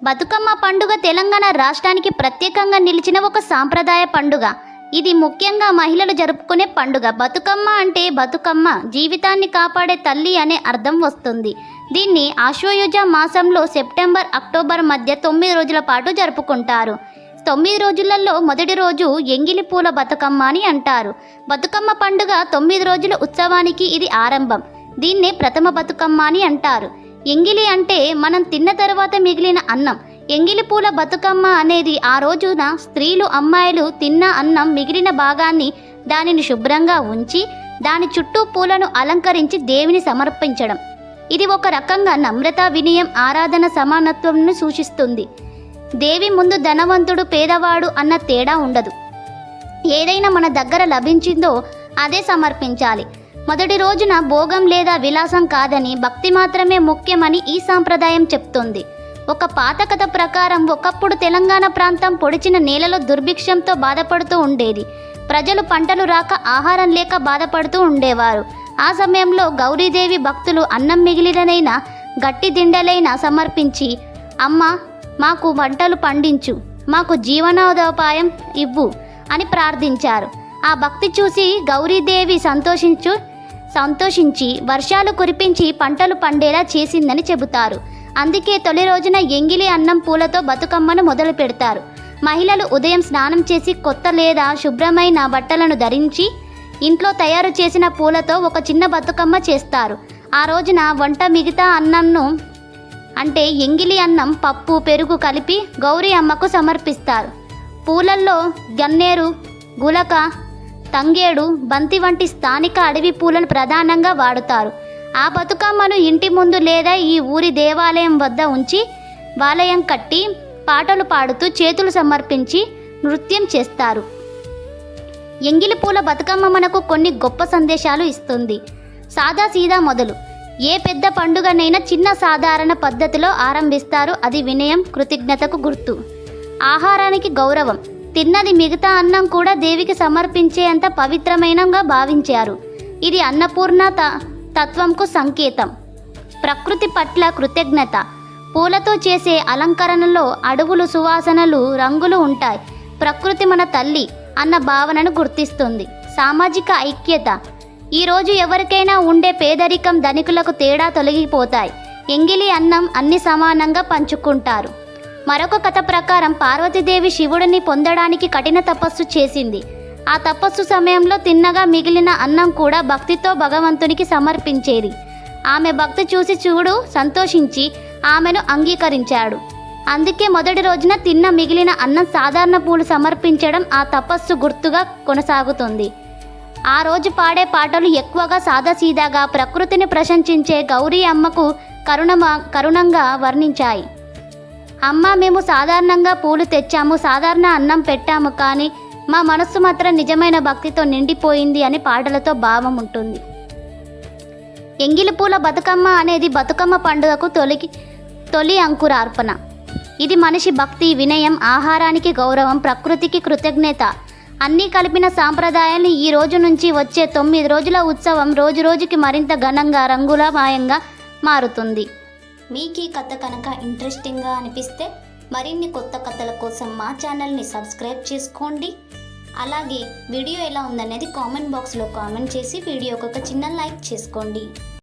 బతుకమ్మ పండుగ తెలంగాణ రాష్ట్రానికి ప్రత్యేకంగా నిలిచిన ఒక సాంప్రదాయ పండుగ. ఇది ముఖ్యంగా మహిళలు జరుపుకునే పండుగ. బతుకమ్మ అంటే బతుకమ్మ జీవితాన్ని కాపాడే తల్లి అనే అర్థం వస్తుంది. దీన్ని ఆశ్వయుజ మాసంలో సెప్టెంబర్ అక్టోబర్ మధ్య 9 రోజుల పాటు జరుపుకుంటారు. 9 రోజులలో మొదటి రోజు ఎంగిలి పూల బతుకమ్మ అని అంటారు. బతుకమ్మ పండుగ 9 రోజుల ఉత్సవానికి ఇది ఆరంభం. దీన్నే ప్రథమ బతుకమ్మ అని అంటారు. ఎంగిలి అంటే మనం తిన్న తర్వాత మిగిలిన అన్నం. ఎంగిలి పూల బతుకమ్మ అనేది ఆ రోజున స్త్రీలు అమ్మాయిలు తిన్న అన్నం మిగిలిన భాగాన్ని దానిని శుభ్రంగా ఉంచి దాని చుట్టూ పూలను అలంకరించి దేవిని సమర్పించడం. ఇది ఒక రకంగా నమ్రత, వినయం, ఆరాధన, సమానత్వంను సూచిస్తుంది. దేవి ముందు ధనవంతుడు పేదవాడు అన్న తేడా ఉండదు. ఏదైనా మన దగ్గర లభించిందో అదే సమర్పించాలి. మొదటి రోజున భోగం లేదా విలాసం కాదని భక్తి మాత్రమే ముఖ్యమని ఈ సాంప్రదాయం చెప్తుంది. ఒక పాత కథ ప్రకారం ఒకప్పుడు తెలంగాణ ప్రాంతం పొడిచిన నేలలో దుర్భిక్షంతో బాధపడుతూ ఉండేది. ప్రజలు పంటలు రాక ఆహారం లేక బాధపడుతూ ఉండేవారు. ఆ సమయంలో గౌరీదేవి భక్తులు అన్నం మిగిలిననైనా గట్టి దిండలైనా సమర్పించి, అమ్మ మాకు పంటలు పండించు, మాకు జీవనోపాయం ఇవ్వు అని ప్రార్థించారు. ఆ భక్తి చూసి గౌరీదేవి సంతోషించి వర్షాలు కురిపించి పంటలు పండేలా చేసిందని చెబుతారు. అందుకే తొలి రోజున ఎంగిలి అన్నం పూలతో బతుకమ్మను మొదలు పెడతారు. మహిళలు ఉదయం స్నానం చేసి కొత్త లేదా శుభ్రమైన బట్టలను ధరించి ఇంట్లో తయారు చేసిన పూలతో ఒక చిన్న బతుకమ్మ చేస్తారు. ఆ రోజున వంట మిగతా అన్నంను అంటే ఎంగిలి అన్నం, పప్పు, పెరుగు కలిపి గౌరీ అమ్మకు సమర్పిస్తారు. పూలల్లో గన్నేరు, గులక, తంగేడు, బంతి వంటి స్థానిక అడవి పూలను ప్రధానంగా వాడుతారు. ఆ బతుకమ్మను ఇంటి ముందు లేదా ఈ ఊరి దేవాలయం వద్ద ఉంచి వాలయం కట్టి పాటలు పాడుతూ చేతులు సమర్పించి నృత్యం చేస్తారు. ఎంగిలి పూల బతుకమ్మ మనకు కొన్ని గొప్ప సందేశాలు ఇస్తుంది. సాదా సీదా మొదలు. ఏ పెద్ద పండుగనైనా చిన్న సాధారణ పద్ధతిలో ఆరంభిస్తారు. అది వినయం, కృతజ్ఞతకు గుర్తు. ఆహారానికి గౌరవం. తిన్నది మిగతా అన్నం కూడా దేవికి సమర్పించేంత పవిత్రమైనగా భావించారు. ఇది అన్నపూర్ణ తత్వంకు సంకేతం. ప్రకృతి పట్ల కృతజ్ఞత. పూలతో చేసే అలంకరణలో అడవులు, సువాసనలు, రంగులు ఉంటాయి. ప్రకృతి మన తల్లి అన్న భావనను గుర్తిస్తుంది. సామాజిక ఐక్యత. ఈరోజు ఎవరికైనా ఉండే పేదరికం, ధనికులకు తేడా తొలగిపోతాయి. ఎంగిలి అన్నం అన్ని సమానంగా పంచుకుంటారు. మరొక కథ ప్రకారం పార్వతీదేవి శివుడిని పొందడానికి కఠిన తపస్సు చేసింది. ఆ తపస్సు సమయంలో తిన్నగా మిగిలిన అన్నం కూడా భక్తితో భగవంతునికి సమర్పించేది. ఆమె భక్తి చూసి శివుడు సంతోషించి ఆమెను అంగీకరించాడు. అందుకే మొదటి రోజున తిన్న మిగిలిన అన్నం, సాధారణ పూలు సమర్పించడం ఆ తపస్సు గుర్తుగా కొనసాగుతుంది. ఆ రోజు పాడే పాటలు ఎక్కువగా సాదాసీదాగా ప్రకృతిని ప్రశంసించే గౌరీ అమ్మకు కరుణంగా వర్ణించాయి. అమ్మ, మేము సాధారణంగా పూలు తెచ్చాము, సాధారణ అన్నం పెట్టాము, కానీ మా మనస్సు మాత్రం నిజమైన భక్తితో నిండిపోయింది అని పాటలతో భావం ఉంటుంది. ఎంగిలి పూల బతుకమ్మ అనేది బతుకమ్మ పండుగకు తొలి అంకురార్పణ. ఇది మనిషి భక్తి, వినయం, ఆహారానికి గౌరవం, ప్రకృతికి కృతజ్ఞత అన్నీ కలిపిన సాంప్రదాయాన్ని ఈ రోజు నుంచి వచ్చే 9 రోజుల ఉత్సవం రోజు రోజుకి మరింత ఘనంగా, రంగులమయంగా మారుతుంది. మీకు ఈ కథ కనుక ఇంట్రెస్టింగ్గా అనిపిస్తే మరిన్ని కొత్త కథల కోసం మా ఛానల్ని సబ్స్క్రైబ్ చేసుకోండి. అలాగే వీడియో ఎలా ఉందనేది కామెంట్ బాక్స్లో కామెంట్ చేసి వీడియోకి ఒక చిన్న లైక్ చేసుకోండి.